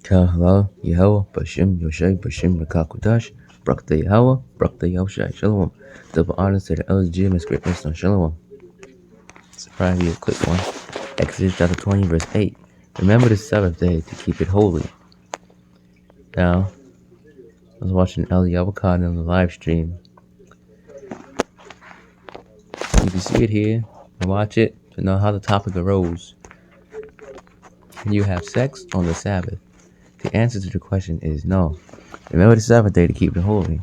Kahla, Yahweh, Bashim, Yoshai, Bashim, Rakakudash, Brakta Yahweh, Brakta Yoshai, Shalom. Double honors to the elders, Jim, and great wisdom, Shalom. It's probably a quick one. Exodus chapter 20, verse 8. Remember the Sabbath day to keep it holy. Now, I was watching Eliyahu Khan on the live stream. You can see it here and watch it to know how the topic arose. Can you have sex on the Sabbath? The answer to the question is no. Remember the Sabbath day to keep it holy.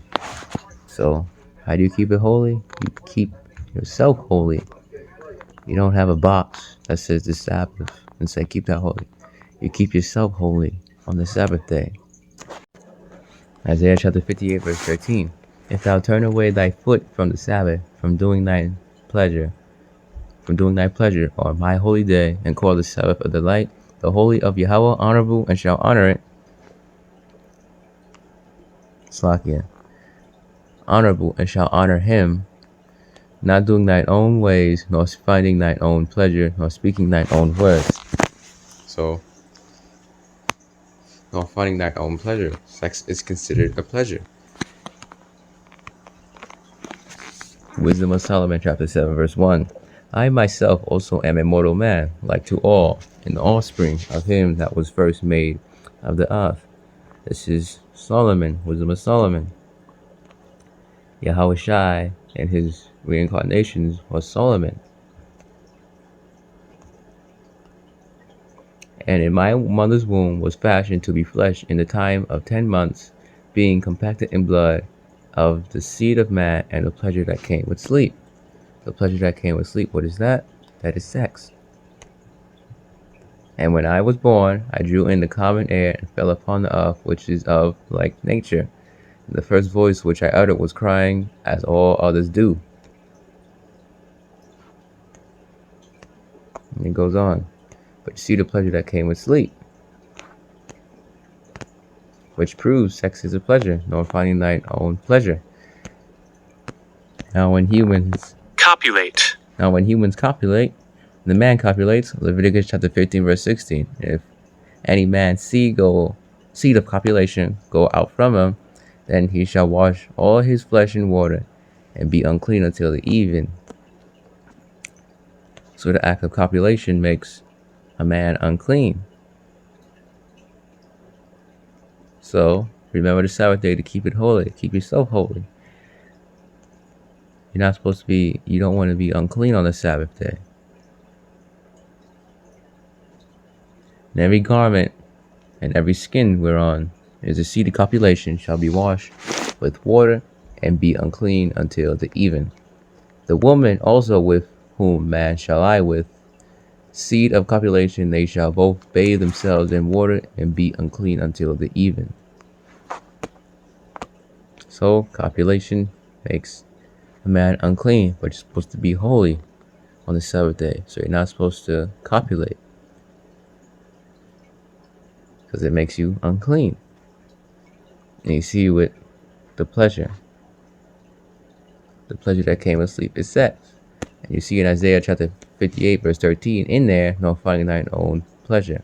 So, how do you keep it holy? You keep yourself holy. You don't have a box that says the Sabbath and say keep that holy. You keep yourself holy on the Sabbath day. Isaiah chapter 58 verse 13. If thou turn away thy foot from the Sabbath, from doing thy pleasure on my holy day, and call the Sabbath a delight, the holy of Yahweh honorable, and shall honor it. Slakia. Honorable, and shall honor him, not doing thine own ways, nor finding thine own pleasure, nor speaking thine own words. So, nor finding thine own pleasure. Sex is considered a pleasure. Wisdom of Solomon, chapter 7, verse 1. I myself also am a mortal man, like to all, and the offspring of him that was first made of the earth. This is Solomon, Wisdom of Solomon. Yahweh Shai and his reincarnations was Solomon. And in my mother's womb was fashioned to be flesh in the time of 10 months, being compacted in blood of the seed of man, and the pleasure that came with sleep. The pleasure that came with sleep, what is that? That is sex. And when I was born, I drew in the common air and fell upon the earth, which is of like nature. The first voice which I uttered was crying, as all others do. And it goes on. But you see the pleasure that came with sleep, which proves sex is a pleasure, nor finding thine own pleasure. Now when humans copulate, the man copulates, Leviticus chapter 15, verse 16. If any man's seed of copulation go out from him, then he shall wash all his flesh in water, and be unclean until the even. So the act of copulation makes a man unclean. So remember the Sabbath day to keep it holy. Keep yourself holy. You're not supposed to be, you don't want to be unclean on the Sabbath day. And every garment and every skin whereon is a seed of copulation shall be washed with water, and be unclean until the even. The woman also with whom man shall lie with seed of copulation, they shall both bathe themselves in water, and be unclean until the even. So copulation makes a man unclean, but you're supposed to be holy on the Sabbath day. So you're not supposed to copulate, because it makes you unclean. And you see with the pleasure that came with sleep is sex. And you see in Isaiah chapter 58 verse 13 in there, nor finding thine own pleasure.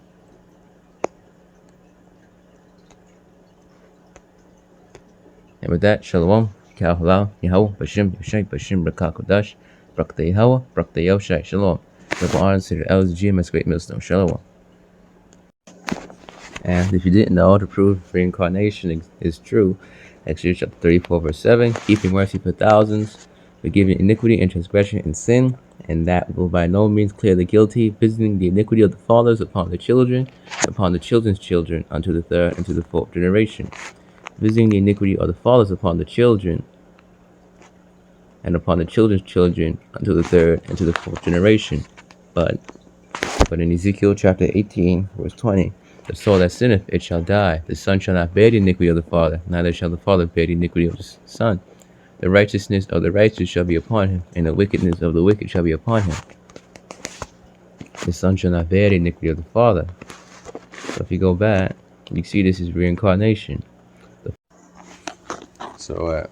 And with that, Shalom, Kal Yahweh, Bashim, Yoshai, Bashim, Rakakudash, Brakta Yahweh, Brakta Yoshai, Shalom. Double honors to the elders, GMS, great millstone, Shalom. And if you didn't know, to prove reincarnation is true, Exodus chapter 34 verse 7, keeping mercy for thousands, forgiving iniquity and transgression and sin, and that will by no means clear the guilty, visiting the iniquity of the fathers upon the children, upon the children's children, unto the third and to the fourth generation. Visiting the iniquity of the fathers upon the children, and upon the children's children, unto the third and to the fourth generation. But in Ezekiel chapter 18 verse 20, the soul that sinneth, it shall die. The son shall not bear the iniquity of the father, neither shall the father bear the iniquity of the son. The righteousness of the righteous shall be upon him, and the wickedness of the wicked shall be upon him. The son shall not bear the iniquity of the father. So if you go back, you see this is reincarnation. So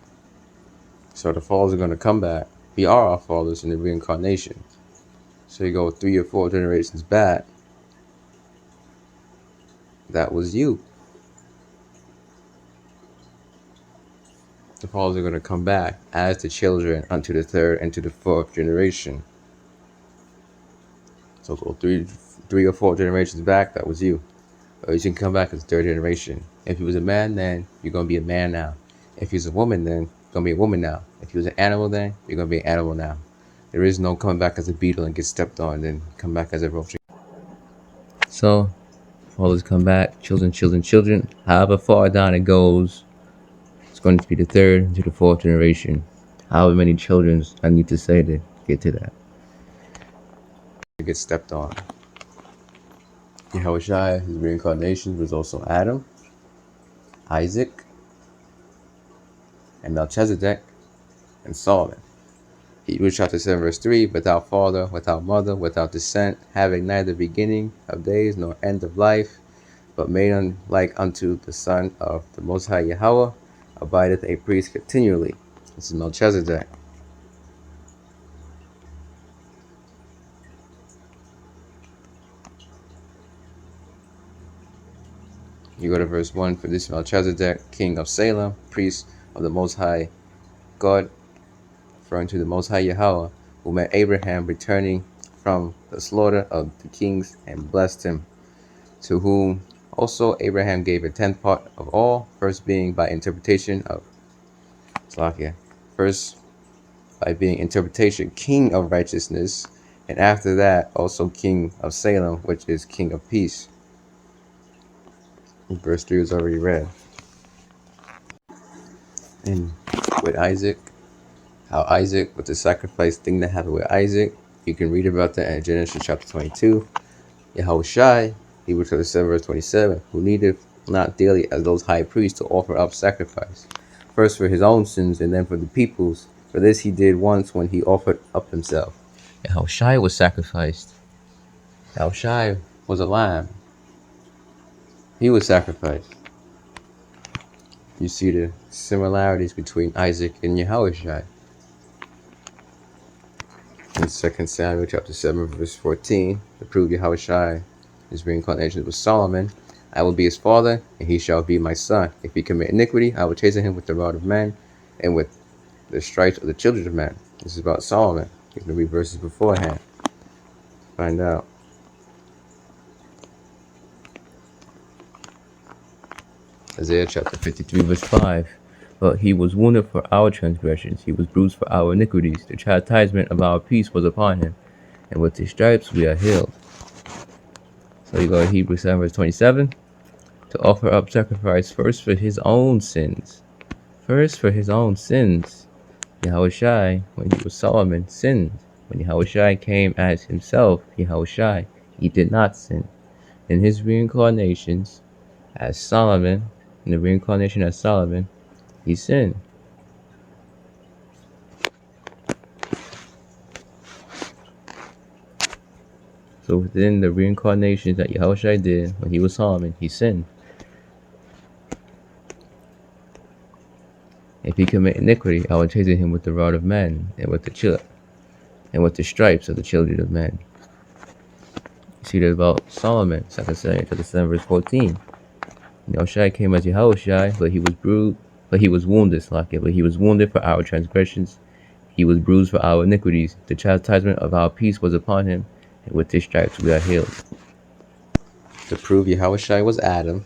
the fathers are going to come back. We are our fathers in the reincarnation. So you go 3 or 4 generations back, That was you. The fathers are going to come back as the children unto the third and to the fourth generation. So go three or four generations back, that was you. Or you can come back as third generation. If you was a man then, you're going to be a man now. If you was a woman then, you're going to be a woman now. If you was an animal then, you're going to be an animal now. There is no coming back as a beetle and get stepped on and then come back as a roach. So, fathers come back, children. However far down it goes, it's going to be the third to the fourth generation. However many children I need to say to get to that. Get stepped on. Yahushua, his reincarnation was also Adam, Isaac, and Melchizedek, and Solomon. Hebrews chapter 7 verse 3, without father, without mother, without descent, having neither beginning of days nor end of life, but made like unto the Son of the Most High Yahweh, abideth a priest continually. This is Melchizedek. You go to verse 1, for this Melchizedek, king of Salem, priest of the Most High God, referring to the Most High Yahweh, who met Abraham returning from the slaughter of the kings and blessed him, to whom also Abraham gave a tenth part of all, first being by interpretation of Slakia, first by being interpretation king of righteousness, and after that also king of Salem, which is king of peace. Verse 3 was already read. And with Isaac, how Isaac, with the sacrifice thing that happened with Isaac, you can read about that in Genesis chapter 22. Yahushai, Hebrews chapter 7 verse 27, who needeth not daily as those high priests to offer up sacrifice, first for his own sins and then for the people's. For this he did once when he offered up himself. Yahushai was sacrificed. Yahushai was a lamb. He was sacrificed. You see the similarities between Isaac and Yahushai. In 2 Samuel chapter 7 verse 14, to prove Yahushai, his reincarnation was Solomon, I will be his father, and he shall be my son. If he commit iniquity, I will chasten him with the rod of men, and with the stripes of the children of men. This is about Solomon. You can read verses beforehand. Find out. Isaiah chapter 53 verse 5. But he was wounded for our transgressions, he was bruised for our iniquities. The chastisement of our peace was upon him, and with his stripes we are healed. So you go to Hebrews 7 verse 27. To offer up sacrifice first for his own sins. First for his own sins. Yahushai, when he was Solomon, sinned. When Yahushai came as himself, Yahushai, he did not sin. In his reincarnations as Solomon, in the reincarnation as Solomon, he sinned. So within the reincarnations that Yahushai did when he was Solomon, he sinned. If he commit iniquity, I will chasten him with the rod of men and with the stripes of the children of men. You see that about Solomon, 2 Samuel chapter 7 verse 14. Yahushai came as Yahushai, but he was wounded, but he was wounded for our transgressions, he was bruised for our iniquities. The chastisement of our peace was upon him, and with his stripes we are healed. To prove Yahushai was Adam,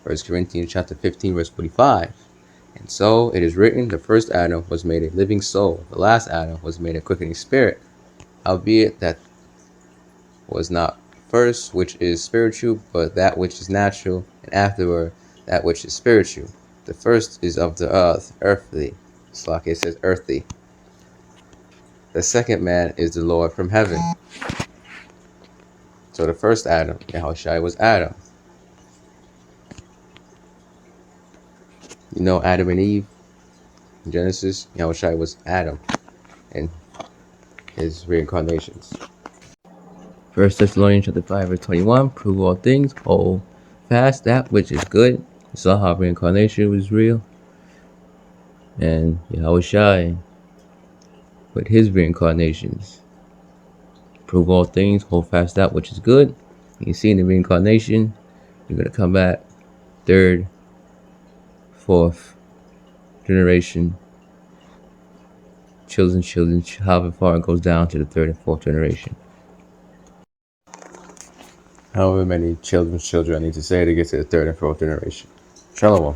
1 Corinthians chapter 15 verse 45. And so it is written, the first Adam was made a living soul, the last Adam was made a quickening spirit. Howbeit that was not first which is spiritual, but that which is natural, and afterward that which is spiritual. The first is of the earth, earthly. Slake says earthly. The second man is the Lord from heaven. So the first Adam, Yahushai, was Adam. You know Adam and Eve in Genesis? Yahushai was Adam in his reincarnations. 1 Thessalonians chapter 5 verse 21, prove all things, hold fast that which is good. You saw how reincarnation was real. And Yahushai, with his reincarnations, prove all things, hold fast that which is good. You see in the reincarnation You're gonna come back, third, fourth generation, children, however far it goes down to the third and fourth generation. However many children I need to say to get to the third and fourth generation. Shalom.